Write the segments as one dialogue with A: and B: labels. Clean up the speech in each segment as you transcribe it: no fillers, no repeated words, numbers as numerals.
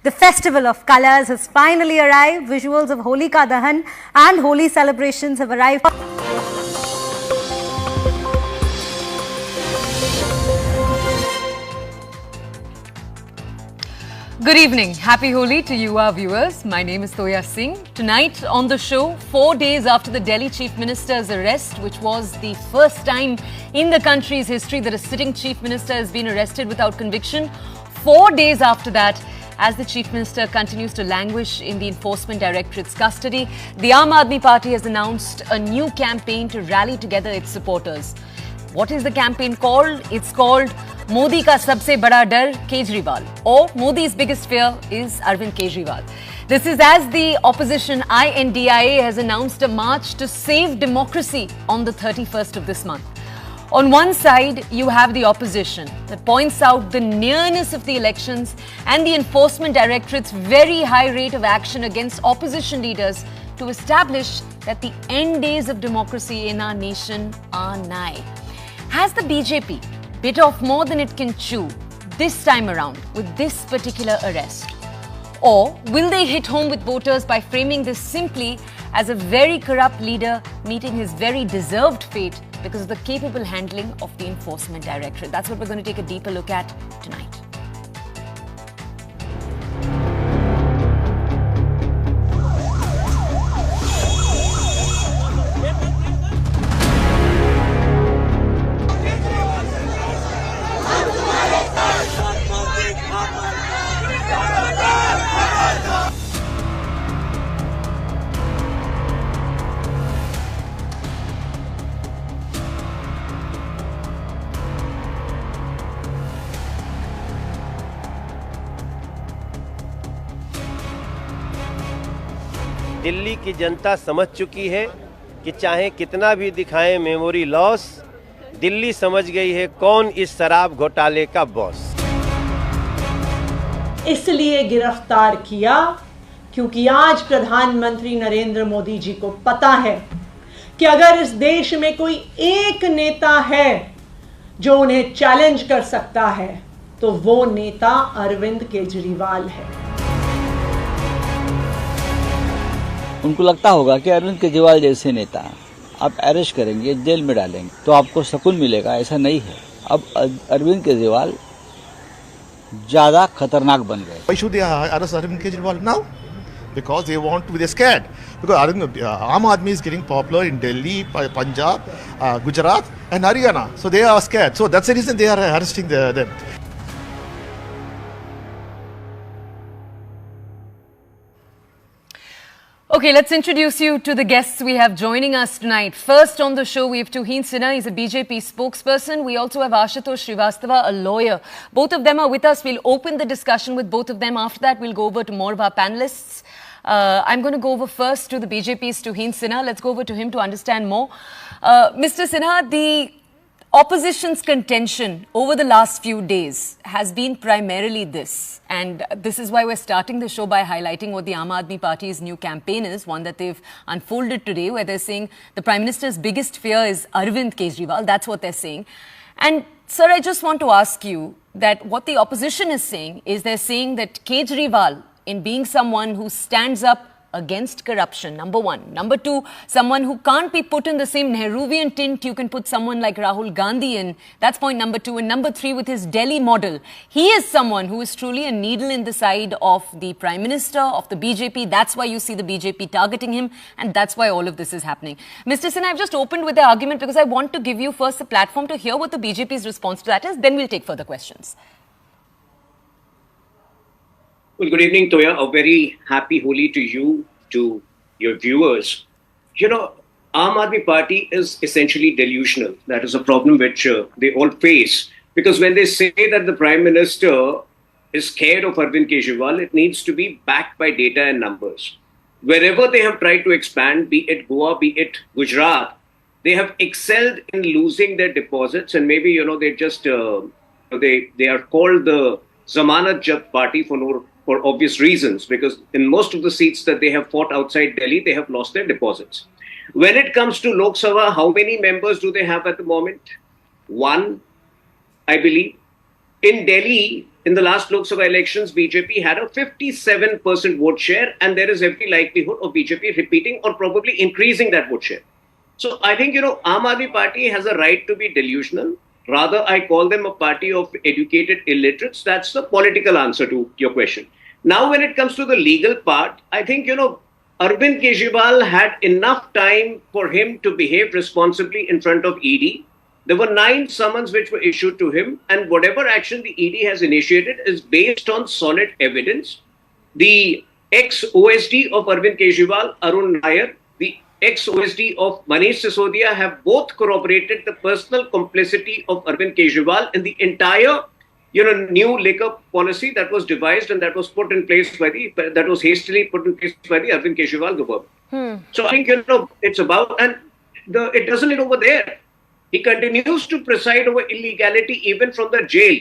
A: The festival of colours has finally arrived. Visuals of Holika Dahan and Holi celebrations have arrived.
B: Good evening. Happy Holi to you, our viewers. My name is Toya Singh. Tonight on the show, 4 days after the Delhi Chief Minister's arrest, which was the first time in the country's history that a sitting Chief Minister has been arrested without conviction. 4 days after that, as the Chief Minister continues to languish in the Enforcement Directorate's custody, the Aam Aadmi Party has announced a new campaign to rally together its supporters. What is the campaign called? It's called Modi ka sabse bada dar Kejriwal, or Modi's biggest fear is Arvind Kejriwal. This is as the opposition INDIA has announced a march to save democracy on the 31st of this month. On one side, you have the opposition that points out the nearness of the elections and the Enforcement Directorate's very high rate of action against opposition leaders to establish that the end days of democracy in our nation are nigh. Has the BJP bit off more than it can chew this time around with this particular arrest? Or will they hit home with voters by framing this simply as a very corrupt leader meeting his very deserved fate because of the capable handling of the Enforcement Directorate? That's what we're going to take a deeper look at tonight.
C: Delhi की जनता समझ चुकी है कि चाहे कितना भी दिखाएं memory loss, Delhi समझ गई है कौन इस शराब घोटाले का बॉस।
D: इसलिए गिरफ्तार किया क्योंकि आज प्रधानमंत्री नरेंद्र मोदी जी को पता है कि अगर इस देश में कोई एक नेता है जो उन्हें चैलेंज कर सकता है तो वो नेता अरविंद केजरीवाल है।
E: उनको लगता होगा कि अरविंद केजरीवाल जैसे नेता आप अरेस्ट करेंगे, जेल में डालेंगे तो आपको सुकून मिलेगा। ऐसा नहीं है। अब अरविंद केजरीवाल ज्यादा खतरनाक बन गए।
F: Why should they arrest Arvind Kejriwal now? Because they want to be scared. Because Aam Aadmi is getting popular in Delhi, Punjab, Gujarat and Haryana. So they are scared. So that's the reason they are arresting them.
B: Okay, let's introduce you to the guests we have joining us tonight. First on the show, we have Tuhin Sinha. He's a BJP spokesperson. We also have Ashutoshsrivastava, a lawyer. Both of them are with us. We'll open the discussion with both of them. After that, we'll go over to more of our panelists. I'm going to go over first to the BJP's Tuhin Sinha. Let's go over to him to understand more. Mr. Sinha, the opposition's contention over the last few days has been primarily this. And this is why we're starting the show by highlighting what the Aam Aadmi Party's new campaign is, one that they've unfolded today, where they're saying the Prime Minister's biggest fear is Arvind Kejriwal. That's what they're saying. And, sir, I just want to ask you that what the opposition is saying is they're saying that Kejriwal, in being someone who stands up against corruption, number one. Number two, someone who can't be put in the same Nehruvian tint you can put someone like Rahul Gandhi in. That's point number two. And number three, with his Delhi model, he is someone who is truly a needle in the side of the Prime Minister, of the BJP. That's why you see the BJP targeting him. And that's why all of this is happening. Mr. Sinha, I've just opened with the argument because I want to give you first a platform to hear what the BJP's response to that is. Then we'll take further questions.
G: Well, good evening, Toya. A very happy Holi to you, to your viewers. You know, Aam Aadmi Party is essentially delusional. That is a problem which they all face. Because when they say that the Prime Minister is scared of Arvind Kejriwal, it needs to be backed by data and numbers. Wherever they have tried to expand, be it Goa, be it Gujarat, they have excelled in losing their deposits. And maybe, you know, they just, they are called the Zamanat Jabt Party for obvious reasons, because in most of the seats that they have fought outside Delhi, they have lost their deposits. When it comes to Lok Sabha, how many members do they have at the moment? One, I believe. in Delhi, in the last Lok Sabha elections, BJP had a 57% vote share, and there is every likelihood of BJP repeating or probably increasing that vote share. So I think, Aam Aadmi Party has a right to be delusional. Rather, I call them a party of educated illiterates. That's the political answer to your question. Now, when it comes to the legal part, I think, Arvind Kejriwal had enough time for him to behave responsibly in front of ED. There were 9 summons which were issued to him, and whatever action the ED has initiated is based on solid evidence. The ex-OSD of Arvind Kejriwal, Arun Nair, the ex-OSD of Manish Sisodia have both corroborated the personal complicity of Arvind Kejriwal in the entire, new liquor policy that was devised and that was put in place that was hastily put in place by the Arvind Kejriwal government. So I think, it's about, and it doesn't end over there. He continues to preside over illegality even from the jail.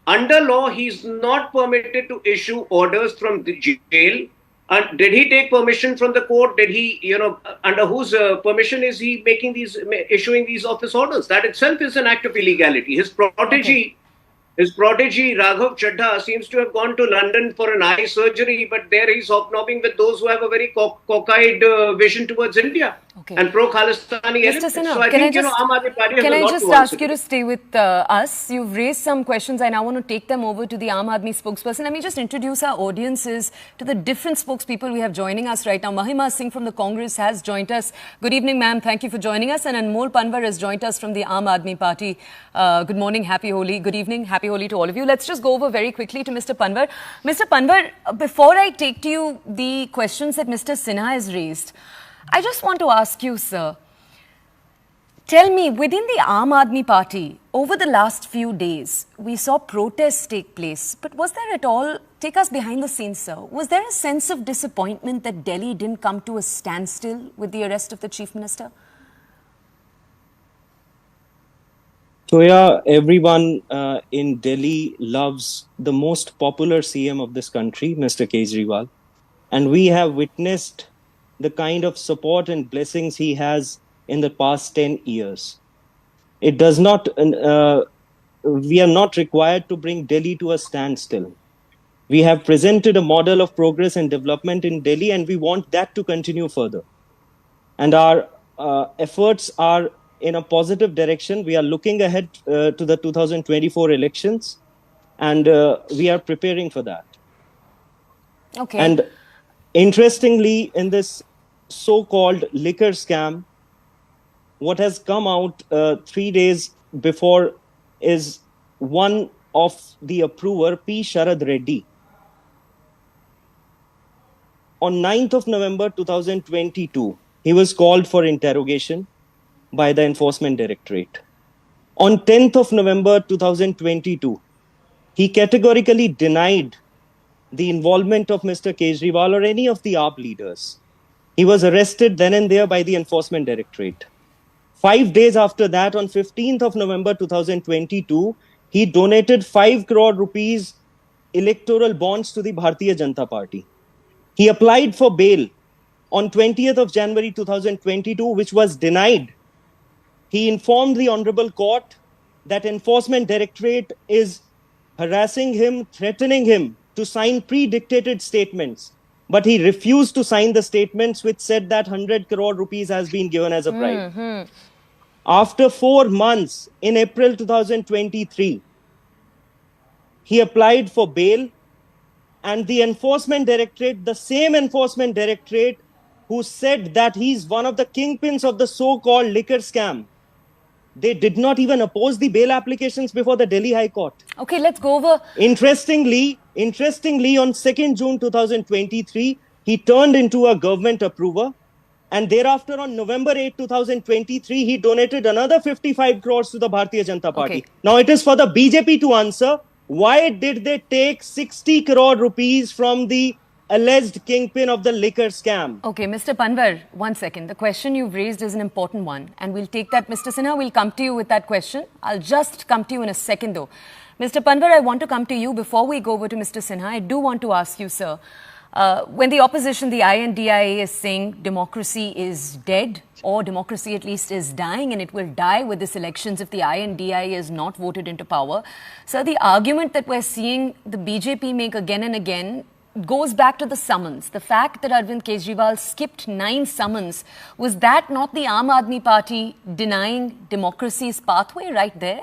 G: Under law, he's not permitted to issue orders from the jail. And did he take permission from the court? Did he, under whose permission is he issuing these office orders? That itself is an act of illegality. His protege, Raghav Chadha, seems to have gone to London for an eye surgery, but there he's hobnobbing with those who have a very cockeyed vision towards India and pro-Khalistani elements.
B: Sinha,
G: so I think, Aam Aadmi Party has a lot to answer.
B: Can I just ask you to stay with us? You've raised some questions. I now want to take them over to the Aam Aadmi spokesperson. Let me just introduce our audiences to the different spokespeople we have joining us right now. Mahima Singh from the Congress has joined us. Good evening, ma'am. Thank you for joining us. And Anmol Panwar has joined us from the Aam Aadmi Party. Good morning. Happy Holi. Good evening. Happy Holi to all of you. Let's just go over very quickly to Mr. Panwar. Mr. Panwar, before I take to you the questions that Mr. Sinha has raised, I just want to ask you, sir, tell me, within the Aam Aadmi Party, over the last few days, we saw protests take place. But was there at all, take us behind the scenes, sir, was there a sense of disappointment that Delhi didn't come to a standstill with the arrest of the Chief Minister?
H: So yeah, everyone in Delhi loves the most popular CM of this country, Mr. Kejriwal. And we have witnessed the kind of support and blessings he has in the past 10 years. It does not, we are not required to bring Delhi to a standstill. We have presented a model of progress and development in Delhi, and we want that to continue further. And our efforts are in a positive direction. We are looking ahead to the 2024 elections, and we are preparing for that.
B: Okay.
H: And interestingly, in this so-called liquor scam, what has come out 3 days before is one of the approver, P. Sharad Reddy. On 9th of November 2022, he was called for interrogation by the Enforcement Directorate. On 10th of November 2022, he categorically denied the involvement of Mr. Kejriwal or any of the AAP leaders. He was arrested then and there by the Enforcement Directorate. 5 days after that, on 15th of November 2022, he donated 5 crore rupees electoral bonds to the Bharatiya Janata Party. He applied for bail on 20th of January 2022, which was denied. He informed the Honorable Court that Enforcement Directorate is harassing him, threatening him to sign pre-dictated statements. But he refused to sign the statements which said that 100 crore rupees has been given as a bribe. After 4 months, in April 2023, he applied for bail, and the Enforcement Directorate, the same Enforcement Directorate who said that he's one of the kingpins of the so-called liquor scam, they did not even oppose the bail applications before the Delhi High Court.
B: Okay, let's go over.
H: Interestingly, on 2nd June 2023, he turned into a government approver. And thereafter, on November 8, 2023, he donated another 55 crores to the Bharatiya Janata Party.
B: Okay.
H: Now, it is for the BJP to answer, why did they take 60 crore rupees from the alleged kingpin of the liquor scam?
B: Okay, Mr. Panwar, 1 second. The question you've raised is an important one. And we'll take that. Mr. Sinha, we'll come to you with that question. I'll just come to you in a second, though. Mr. Panwar, I want to come to you before we go over to Mr. Sinha. I do want to ask you, sir. When the opposition, the INDIA, is saying democracy is dead, or democracy at least is dying, and it will die with this elections if the INDIA is not voted into power. So the argument that we're seeing the BJP make again and again goes back to the summons. The fact that Arvind Kejriwal skipped 9 summons, was that not the Aam Aadmi Party denying democracy's pathway right there?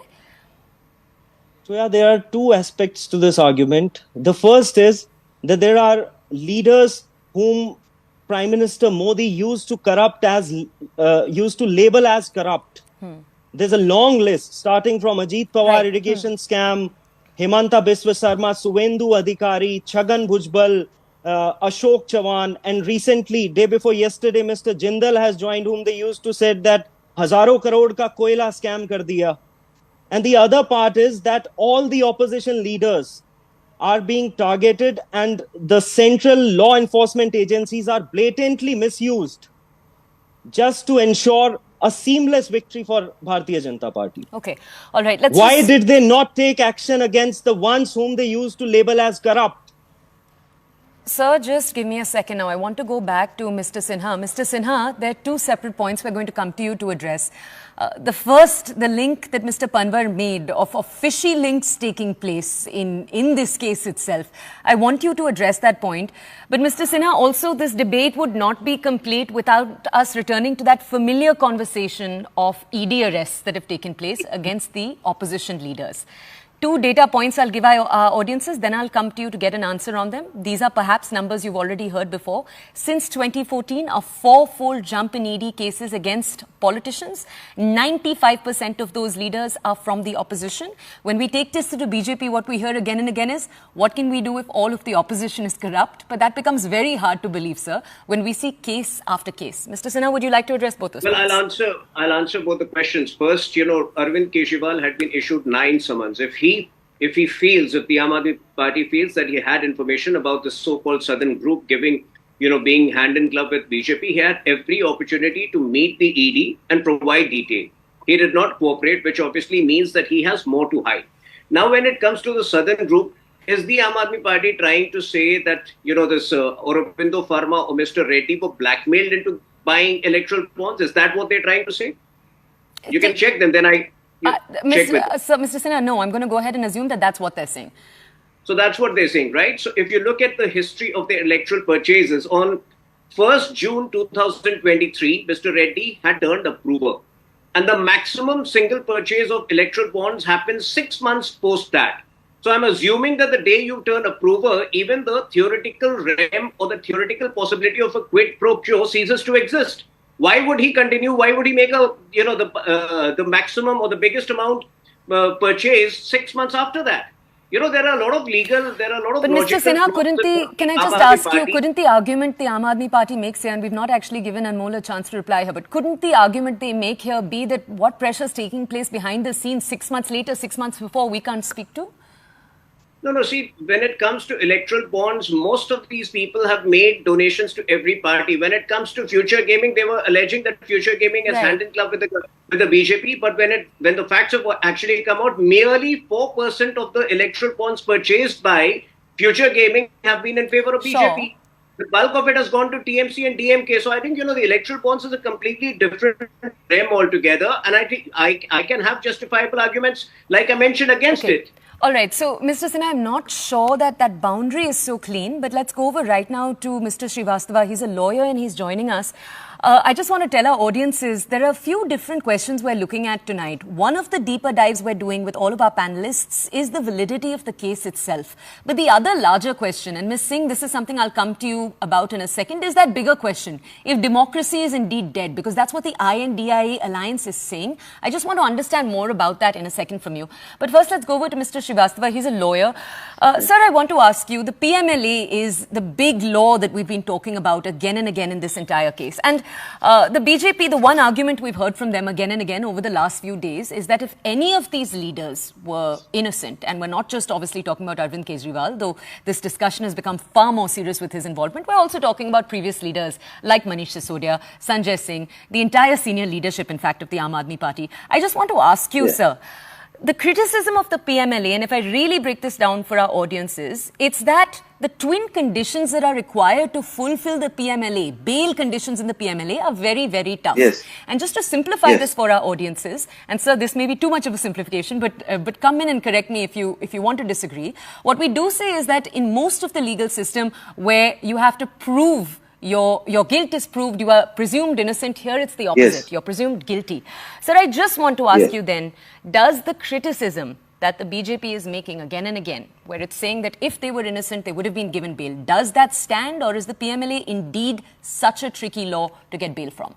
H: So yeah, there are 2 aspects to this argument. The first is that there are leaders whom Prime Minister Modi used to label as corrupt. There's a long list starting from Ajit Pawar irrigation scam, Himanta Biswa Sarma, Suvendu Adhikari, Chhagan Bhujbal, Ashok Chavan, and recently, day before yesterday, Mr. Jindal has joined, whom they used to said that Hazaro crore ka koila scam kar diya. And the other part is that all the opposition leaders are being targeted and the central law enforcement agencies are blatantly misused just to ensure a seamless victory for Bharatiya Janata Party.
B: Okay, all right.
H: Why did they not take action against the ones whom they used to label as corrupt?
B: Sir, just give me a second now. I want to go back to Mr. Sinha. Mr. Sinha, there are 2 separate points we're going to come to you to address. The first, the link that Mr. Panwar made of fishy links taking place in this case itself. I want you to address that point. But Mr. Sinha, also this debate would not be complete without us returning to that familiar conversation of ED arrests that have taken place against the opposition leaders. 2 data points I'll give our audiences, then I'll come to you to get an answer on them. These are perhaps numbers you've already heard before. Since 2014, a 4-fold jump in ED cases against politicians. 95% of those leaders are from the opposition. When we take this to the BJP, what we hear again and again is, what can we do if all of the opposition is corrupt? But that becomes very hard to believe, sir, when we see case after case. Mr. Sinha, would you like to address both those points?
G: Well, I'll answer both the questions. First, Arvind Kejriwal had been issued 9 summons. If the Aam Aadmi Party feels that he had information about the so-called Southern group being hand in glove with BJP, he had every opportunity to meet the ED and provide detail. He did not cooperate, which obviously means that he has more to hide. Now, when it comes to the Southern group, is the Aam Aadmi Party trying to say that, this Aurobindo Pharma or Mr. Reddy were blackmailed into buying electoral bonds? Is that what they're trying to say? You can check them, then
B: Mr. Sinha, no, I'm going to go ahead and assume that that's what they're saying.
G: So that's what they're saying, right? So if you look at the history of the electoral purchases, on 1st June 2023, Mr. Reddy had turned approver. And the maximum single purchase of electoral bonds happens 6 months post that. So I'm assuming that the day you turn approver, even the theoretical realm or the theoretical possibility of a quid pro quo ceases to exist. Why would he continue? Why would he make the maximum or the biggest amount purchase 6 months after that? There are a lot of
B: But Mr. Sinha, can I just ask you, couldn't the argument the Aam Aadmi Party makes here, and we've not actually given Anmol a chance to reply here, but couldn't the argument they make here be that what pressure is taking place behind the scenes 6 months later, 6 months before, we can't speak to?
G: No, see, when it comes to electoral bonds, most of these people have made donations to every party. When it comes to future gaming, they were alleging that future gaming is hand in glove with the BJP. But when the facts have actually come out, merely 4% of the electoral bonds purchased by future gaming have been in favor of BJP. Sure. The bulk of it has gone to TMC and DMK. So I think, the electoral bonds is a completely different realm altogether. And I think I can have justifiable arguments, like I mentioned, against it.
B: All right. So, Mr. Sinha, I'm not sure that boundary is so clean, but let's go over right now to Mr. Srivastava. He's a lawyer and he's joining us. I just want to tell our audiences, there are a few different questions we're looking at tonight. One of the deeper dives we're doing with all of our panelists is the validity of the case itself. But the other larger question, and Ms. Singh, this is something I'll come to you about in a second, is that bigger question. If democracy is indeed dead, because that's what the INDIA alliance is saying. I just want to understand more about that in a second from you. But first, let's go over to Mr. Srivastava. He's a lawyer. Sir, I want to ask you, the PMLA is the big law that we've been talking about again and again in this entire case. And the BJP, the one argument we've heard from them again and again over the last few days is that if any of these leaders were innocent, and we're not just obviously talking about Arvind Kejriwal, though this discussion has become far more serious with his involvement, we're also talking about previous leaders like Manish Sisodia, Sanjay Singh, the entire senior leadership, in fact, of the Aam Aadmi Party. I just want to ask you, sir, the criticism of the PMLA, and if I really break this down for our audiences, it's that the twin conditions that are required to fulfill the PMLA, bail conditions in the PMLA, are very, very tough.
I: Yes.
B: And just to simplify this for our audiences, and sir, this may be too much of a simplification, but come in and correct me if you want to disagree. What we do say is that in most of the legal system where you have to prove your guilt is proved, you are presumed innocent. Here it's the opposite.
I: Yes.
B: You're presumed guilty. Sir, I just want to ask you then, does the criticism that the BJP is making again and again, where it's saying that if they were innocent, they would have been given bail, does that stand, or is the PMLA indeed such a tricky law to get bail from?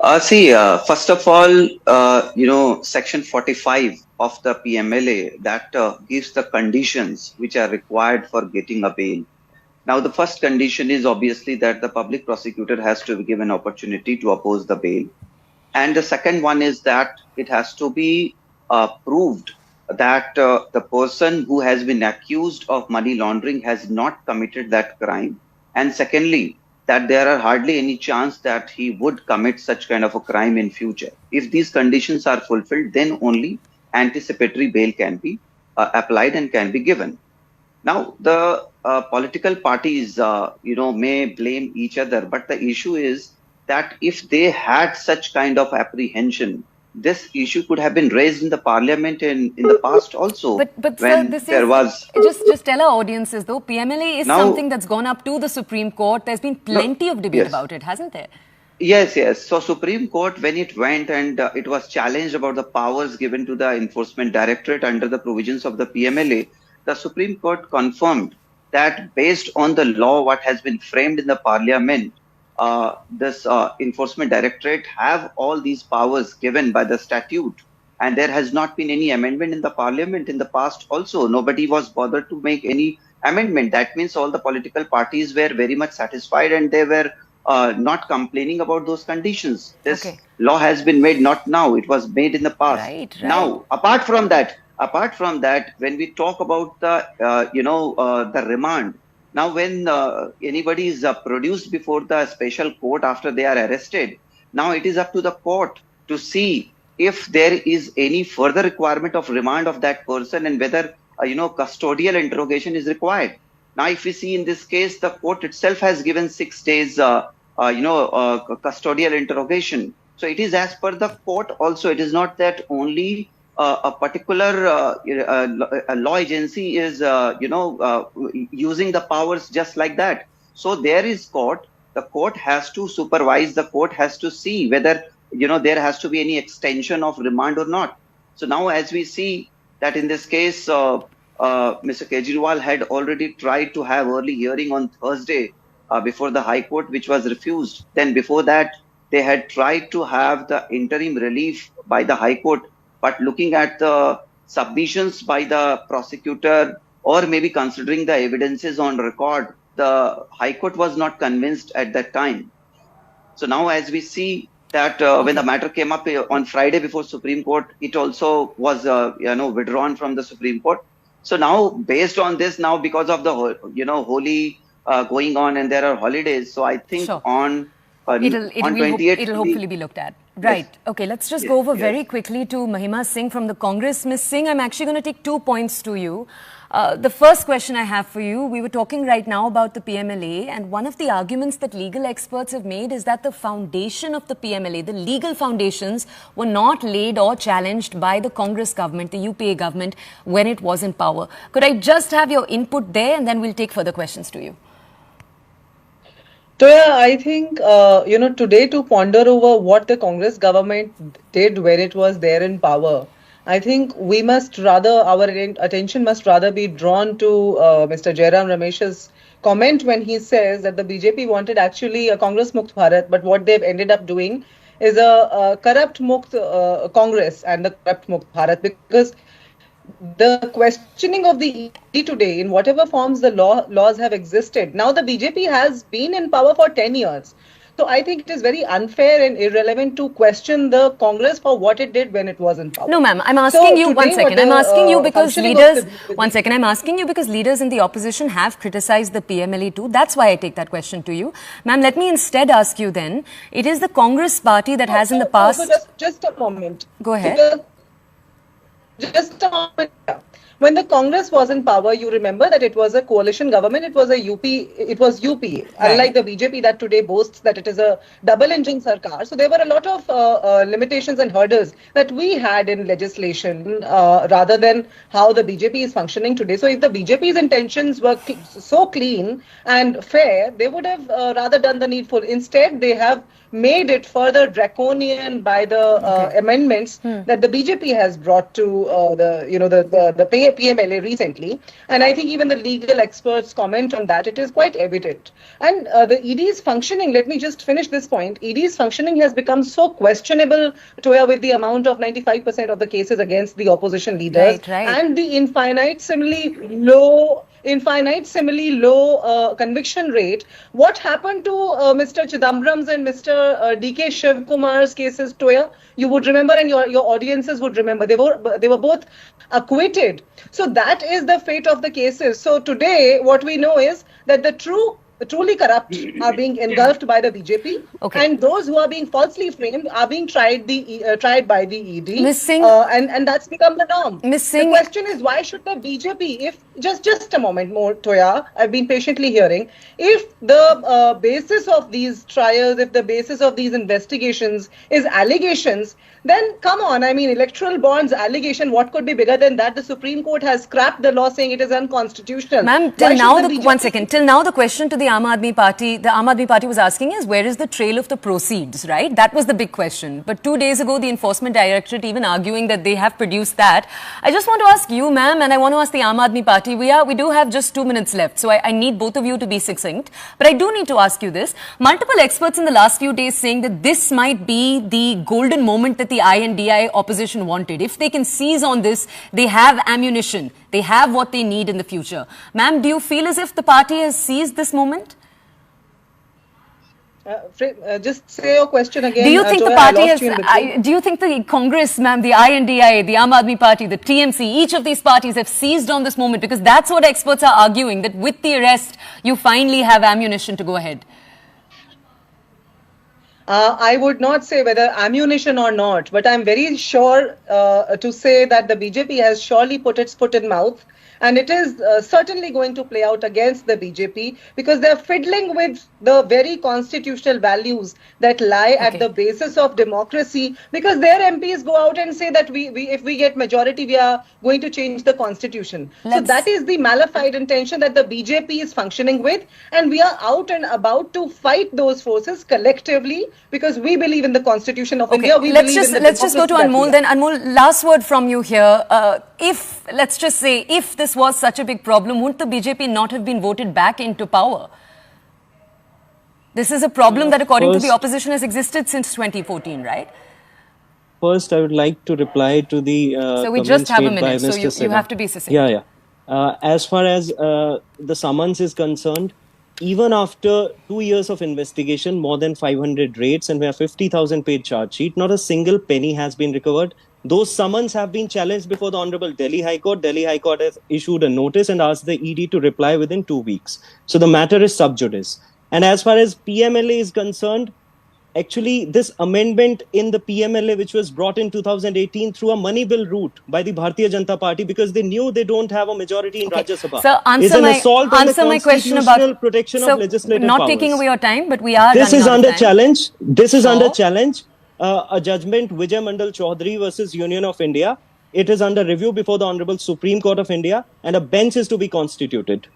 I: First of all, Section 45 of the PMLA that gives the conditions which are required for getting a bail. Now, the first condition is obviously that the public prosecutor has to be given opportunity to oppose the bail. And the second one is that it has to be proved that the person who has been accused of money laundering has not committed that crime. And secondly, that there are hardly any chance that he would commit such kind of a crime in future. If these conditions are fulfilled, then only anticipatory bail can be applied and can be given. Now, the political parties, may blame each other, but the issue is that if they had such kind of apprehension, this issue could have been raised in the parliament in the past also.
B: But sir, just tell our audiences though, PMLA is something that's gone up to the Supreme Court. There's been plenty of debate about it, hasn't there?
I: Yes. So Supreme Court, when it went and it was challenged about the powers given to the Enforcement Directorate under the provisions of the PMLA, the Supreme Court confirmed that based on the law, what has been framed in the parliament, this Enforcement Directorate have all these powers given by the statute. And there has not been any amendment in the parliament in the past also. Nobody was bothered to make any amendment. That means all the political parties were very much satisfied and they were not complaining about those conditions. This law has been made not now, it was made in the past.
B: Right.
I: Now, apart from that, when we talk about the, the remand, now when anybody is produced before the special court after they are arrested, now it is up to the court to see if there is any further requirement of remand of that person and whether, custodial interrogation is required. Now, if we see in this case, the court itself has given 6 days, custodial interrogation. So it is as per the court also. It is not that only a particular law agency is, using the powers just like that. So there is court. The court has to supervise. The court has to see whether, there has to be any extension of remand or not. So now, as we see that in this case, Mr. Kejriwal had already tried to have early hearing on Thursday before the High Court, which was refused. Then before that, they had tried to have the interim relief by the High Court. But looking at the submissions by the prosecutor or maybe considering the evidences on record, the High Court was not convinced at that time. So now as we see that when the matter came up on Friday before Supreme Court, it also was, withdrawn from the Supreme Court. So now based on this, now because of the, Holi going on and there are holidays. So I think on 28th,
B: it'll hopefully be looked at. Right. Yes. Okay, let's just go over very quickly to Mahima Singh from the Congress. Ms. Singh, I'm actually going to take 2 points to you. The first question I have for you, we were talking right now about the PMLA, and one of the arguments that legal experts have made is that the foundation of the PMLA, the legal foundations, were not laid or challenged by the Congress government, the UPA government, when it was in power. Could I just have your input there, and then we'll take further questions to you?
J: Toya, I think, today to ponder over what the Congress government did when it was there in power, I think we must rather, our attention must rather be drawn to Mr. Jairam Ramesh's comment when he says that the BJP wanted actually a Congress Mukt Bharat, but what they've ended up doing is a corrupt Mukt Congress and the corrupt Mukt Bharat, because the questioning of the ED today, in whatever forms the laws have existed, now the BJP has been in power for 10 years. So I think it is very unfair and irrelevant to question the Congress for what it did when it was in power.
B: No, ma'am, I'm asking you one second. I'm asking you because leaders, I'm asking you because leaders in the opposition have criticized the PMLA too. That's why I take that question to you. Ma'am, let me instead ask you then, it is the Congress party that has in the past...
J: Just a moment.
B: Go ahead.
J: Just a moment. When the Congress was in power, you remember that it was a coalition government. It was a it was UP, right. Unlike the BJP that today boasts that it is a double-engine sarkar. So there were a lot of limitations and hurdles that we had in legislation rather than how the BJP is functioning today. So if the BJP's intentions were so clean and fair, they would have rather done the needful. Instead, they have made it further draconian by the amendments that the BJP has brought to the PMLA recently. And I think even the legal experts comment on that. It is quite evident. And the ED's functioning, let me just finish this point. ED's functioning has become so questionable, Toya, with the amount of 95% of the cases against the opposition leaders and the infinitesimally low conviction rate. What happened to Mr. Chidambaram's and Mr. DK Shiv Kumar's cases, Toya? You would remember, and your audiences would remember. They were both acquitted. So that is the fate of the cases. So today, what we know is that the truly corrupt are being engulfed by the BJP, and those who are being falsely framed are being tried by the ED.
B: Ms. Singh,
J: and that's become the norm.
B: Ms. Singh,
J: the question is, why should the BJP, if just a moment more, Toya, I've been patiently hearing, if the basis of these trials, if the basis of these investigations is allegations, then come on, I mean, electoral bonds allegation, what could be bigger than that? The Supreme Court has scrapped the law saying it is unconstitutional.
B: Ma'am, till now, till now the question to the Aam Aadmi Party was asking is, where is the trail of the proceeds, right? That was the big question. But 2 days ago, the Enforcement Directorate even arguing that they have produced that. I just want to ask you, ma'am, and I want to ask the Aam Aadmi Party, we do have just 2 minutes left, so I need both of you to be succinct. But I do need to ask you this. Multiple experts in the last few days saying that this might be the golden moment that the INDI opposition wanted. If they can seize on this, they have ammunition. They have what they need in the future. Ma'am, do you feel as if the party has seized this moment?
J: Just say your question again.
B: Do you think the party has, do you think the Congress, ma'am, the INDI, the Aam Aadmi Party, the TMC, each of these parties have seized on this moment? Because that's what experts are arguing, that with the arrest, you finally have ammunition to go ahead.
J: I would not say whether ammunition or not, but I'm very sure to say that the BJP has surely put its foot in mouth, and it is certainly going to play out against the BJP because they're fiddling with the very constitutional values that lie at the basis of democracy, because their MPs go out and say that if we get majority, we are going to change the constitution. So that is the malified intention that the BJP is functioning with, and we are out and about to fight those forces collectively because we believe in the constitution of India.
B: Let's just go to Anmol then. Anmol, last word from you here. Let's just say, if this was such a big problem, wouldn't the BJP not have been voted back into power? This is a problem that, according to the opposition, has existed since 2014, right?
H: First, I would like to reply to the
B: so we just have a minute, so you have to be succinct.
H: As far as the summons is concerned, even after 2 years of investigation, more than 500 raids, and we have 50,000 page charge sheet, not a single penny has been recovered. Those summons have been challenged before the Honorable Delhi High Court. Delhi High Court has issued a notice and asked the ED to reply within 2 weeks. So the matter is sub judice. And as far as PMLA is concerned, actually this amendment in the PMLA, which was brought in 2018 through a money bill route by the Bharatiya Janata Party, because they knew they don't have a majority in Rajya Sabha.
B: So answer my question about
H: protection of legislative
B: not
H: powers.
B: Taking away your time, but we are.
H: This is under challenge. This is under challenge. A judgment, Vijay Mandal Chaudhary versus Union of India. It is under review before the Honorable Supreme Court of India, and a bench is to be constituted.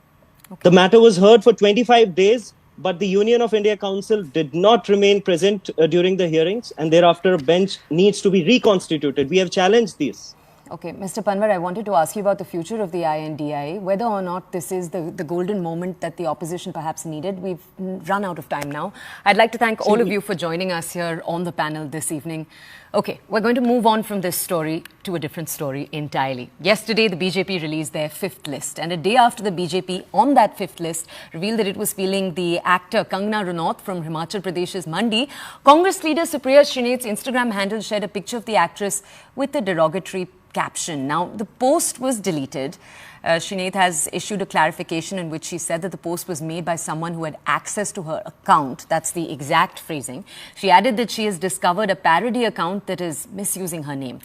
H: The matter was heard for 25 days, but the Union of India Council did not remain present during the hearings, and thereafter a bench needs to be reconstituted. We have challenged this.
B: Okay, Mr. Panwar, I wanted to ask you about the future of the INDI, whether or not this is the golden moment that the opposition perhaps needed. We've run out of time now. I'd like to thank all of you for joining us here on the panel this evening. Okay, we're going to move on from this story to a different story entirely. Yesterday, the BJP released their 5th list, and a day after the BJP on that 5th list revealed that it was feeling the actor Kangana Ranaut from Himachal Pradesh's Mandi, Congress leader Supriya Shrine's Instagram handle shared a picture of the actress with a derogatory caption. Now, the post was deleted. Shrineth has issued a clarification in which she said that the post was made by someone who had access to her account. That's the exact phrasing. She added that she has discovered a parody account that is misusing her name.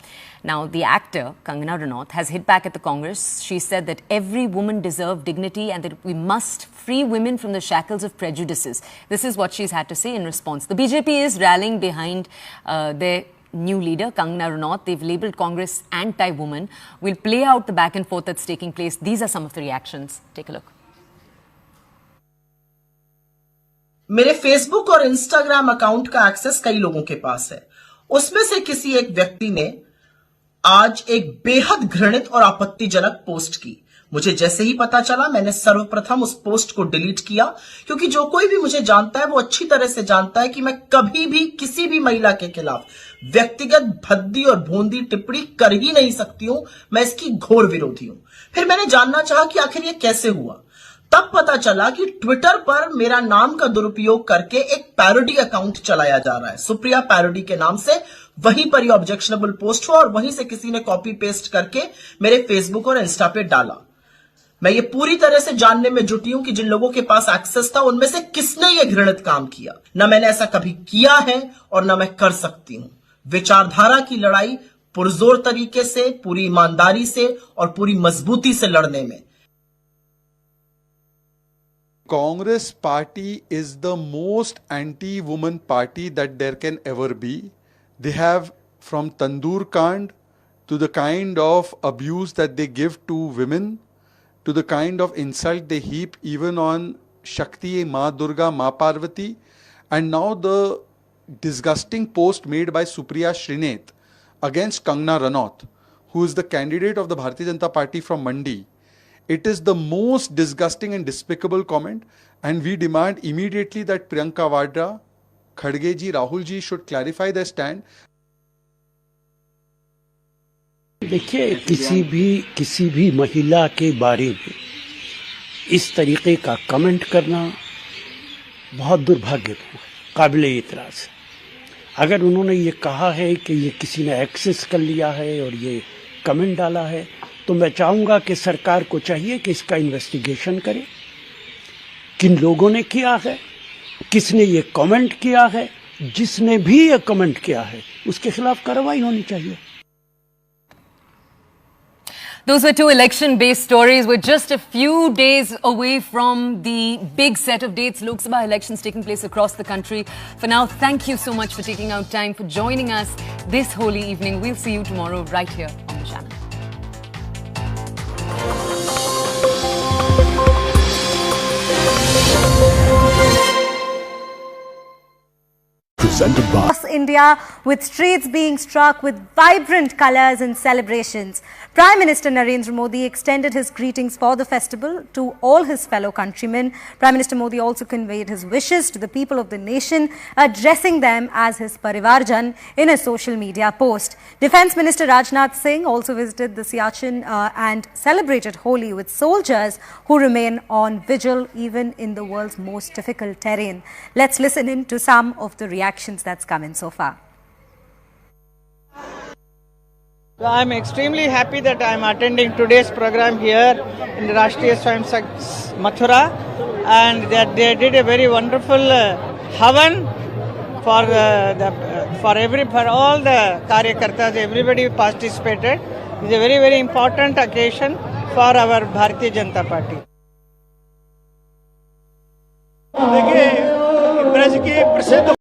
B: Now, the actor, Kangana Ranaut, has hit back at the Congress. She said that every woman deserves dignity and that we must free women from the shackles of prejudices. This is what she's had to say in response. The BJP is rallying behind their new leader, Kangana Ranaut. They've labelled Congress anti-woman. We'll play out the back and forth that's taking place. These are some of the reactions. Take a look.
K: मेरे Facebook और Instagram account का access कई लोगों के पास है। उसमें से किसी एक व्यक्ति ने आज एक बेहद घृणित और आपत्तिजनक पोस्ट की। मुझे जैसे ही पता चला, मैंने सर्वप्रथम उस पोस्ट को डिलीट किया, क्योंकि जो कोई भी मुझे जानता है वो अच्छी तरह से जानता है कि मैं कभी भी किसी भी महिला के खिलाफ व्यक्तिगत भद्दी और भोंदी टिप्पणी कर ही नहीं सकती हूं। मैं इसकी घोर विरोधी हूं। फिर मैंने जानना चाहा कि आखिर ये कैसे हुआ। तब पता चला कि ट्विटर पर मेरा नाम का दुरुपयोग करके एक पैरोडी अकाउंट चलाया जा रहा है। सुप्रिया पैरोडी के नाम से वहीं पर ये ऑब्जेक्शनेबल पोस्ट हुआ और वहीं से किसी ने कॉपी पेस्ट करके मेरे फेसबुक और इंस्टा पे डाला। मैं ये पूरी तरह से जानने में जुटी हूं कि जिन लोगों के पास एक्सेस था उनमें से किसने ये घृणित काम किया। न मैंने ऐसा कभी किया है और न मैं कर सकती हूं। विचारधारा की लड़ाई पुरजोर तरीके से, पूरी ईमानदारी से और पूरी मजबूती से लड़ने में।
L: Congress party is the most anti-woman party that there can ever be. They have, from Tandoor Kand to the kind of abuse that they give to women, to the kind of insult they heap even on Shakti, Ma Durga, Ma Parvati, and now the disgusting post made by Supriya Shrineth against Kangana Ranaut, who is the candidate of the Bharatiya Janata Party from Mandi. It is the most disgusting and despicable comment, and we demand immediately that Priyanka Vadra, Khadge ji, Rahul ji should clarify their stand.
M: देखिए, किसी भी महिला के बारे में इस तरीके का कमेंट करना बहुत दुर्भाग्यपूर्ण है, काबिल एतराज़ है। अगर उन्होंने ये कहा है कि ये किसी ने एक्सेस कर लिया है और ये कमेंट डाला है, तो मैं चाहूँगा कि सरकार को चाहिए कि इसका इन्वेस्टिगेशन करे। किन लोगों ने किया है, किसने ये कमेंट किया है, जिसने भी ये कमेंट किया है उसके खिलाफ कार्रवाई होनी चाहिए।
B: Those were two election-based stories. We're just a few days away from the big set of dates, Lok Sabha elections taking place across the country. For now, thank you so much for taking out time for joining us this holy evening. We'll see you tomorrow right here on the channel.
N: Presented by
A: Across India, with streets being struck with vibrant colours and celebrations. Prime Minister Narendra Modi extended his greetings for the festival to all his fellow countrymen. Prime Minister Modi also conveyed his wishes to the people of the nation, addressing them as his Parivarjan in a social media post. Defence Minister Rajnath Singh also visited the Siachen and celebrated Holi with soldiers who remain on vigil even in the world's most difficult terrain. Let's listen in to some of the reactions that's come in so far.
O: So I'm extremely happy that I'm attending today's program here in the Rashtriya Swayamsevak Mathura, and that they did a very wonderful havan for all the karyakartas. Everybody participated. It's a very, very important occasion for our Bharatiya Janata Party. देखिए, ब्रज की प्रसिद्ध